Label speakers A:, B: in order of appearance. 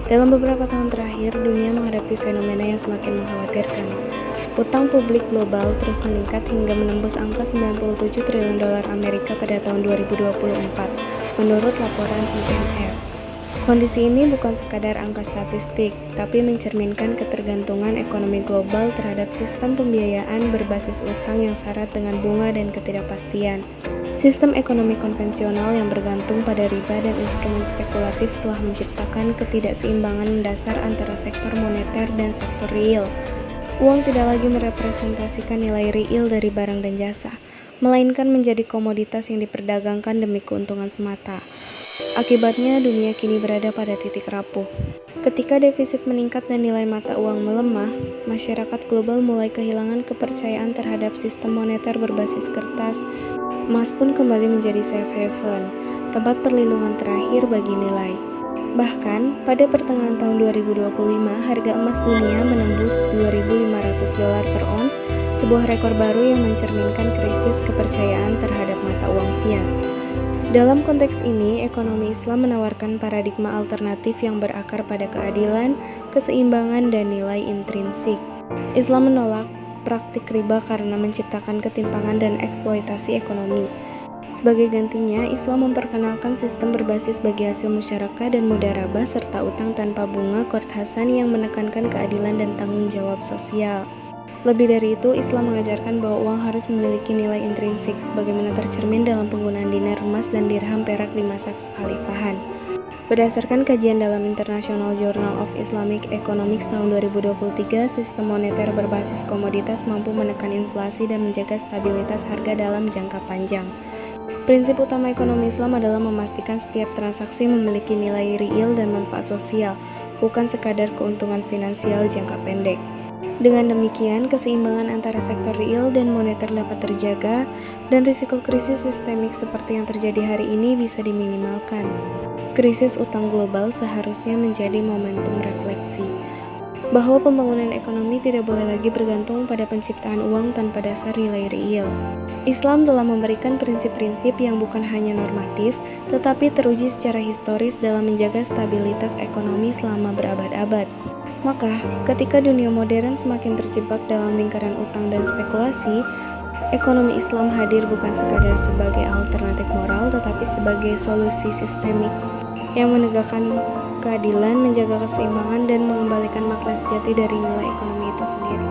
A: Dalam beberapa tahun terakhir, dunia menghadapi fenomena yang semakin mengkhawatirkan. Utang publik global terus meningkat hingga menembus angka 97 triliun dolar Amerika pada tahun 2024, menurut laporan IMF. Kondisi ini bukan sekadar angka statistik, tapi mencerminkan ketergantungan ekonomi global terhadap sistem pembiayaan berbasis utang yang syarat dengan bunga dan ketidakpastian. Sistem ekonomi konvensional yang bergantung pada riba dan instrumen spekulatif telah menciptakan ketidakseimbangan mendasar antara sektor moneter dan sektor real. Uang tidak lagi merepresentasikan nilai real dari barang dan jasa, melainkan menjadi komoditas yang diperdagangkan demi keuntungan semata. Akibatnya, dunia kini berada pada titik rapuh. Ketika defisit meningkat dan nilai mata uang melemah, masyarakat global mulai kehilangan kepercayaan terhadap sistem moneter berbasis kertas. Emas pun kembali menjadi safe haven, tempat perlindungan terakhir bagi nilai. Bahkan, pada pertengahan tahun 2025, harga emas dunia menembus $2.500 per ons, sebuah rekor baru yang mencerminkan krisis kepercayaan terhadap mata uang fiat. Dalam konteks ini, ekonomi Islam menawarkan paradigma alternatif yang berakar pada keadilan, keseimbangan, dan nilai intrinsik. Islam menolak praktik riba karena menciptakan ketimpangan dan eksploitasi ekonomi. Sebagai gantinya, Islam memperkenalkan sistem berbasis bagi hasil musyarakah dan mudharabah serta utang tanpa bunga Qard Hasan yang menekankan keadilan dan tanggung jawab sosial. Lebih dari itu, Islam mengajarkan bahwa uang harus memiliki nilai intrinsik sebagaimana tercermin dalam penggunaan dinar emas dan dirham perak di masa kekhalifahan. Berdasarkan kajian dalam International Journal of Islamic Economics tahun 2023, sistem moneter berbasis komoditas mampu menekan inflasi dan menjaga stabilitas harga dalam jangka panjang. Prinsip utama ekonomi Islam adalah memastikan setiap transaksi memiliki nilai real dan manfaat sosial, bukan sekadar keuntungan finansial jangka pendek. Dengan demikian, keseimbangan antara sektor real dan moneter dapat terjaga, dan risiko krisis sistemik seperti yang terjadi hari ini bisa diminimalkan. Krisis utang global seharusnya menjadi momentum refleksi bahwa pembangunan ekonomi tidak boleh lagi bergantung pada penciptaan uang tanpa dasar nilai real. Islam telah memberikan prinsip-prinsip yang bukan hanya normatif, tetapi teruji secara historis dalam menjaga stabilitas ekonomi selama berabad-abad. Maka, ketika dunia modern semakin terjebak dalam lingkaran utang dan spekulasi, ekonomi Islam hadir bukan sekadar sebagai alternatif moral, tetapi sebagai solusi sistemik yang menegakkan keadilan, menjaga keseimbangan, dan mengembalikan makna sejati dari nilai ekonomi itu sendiri.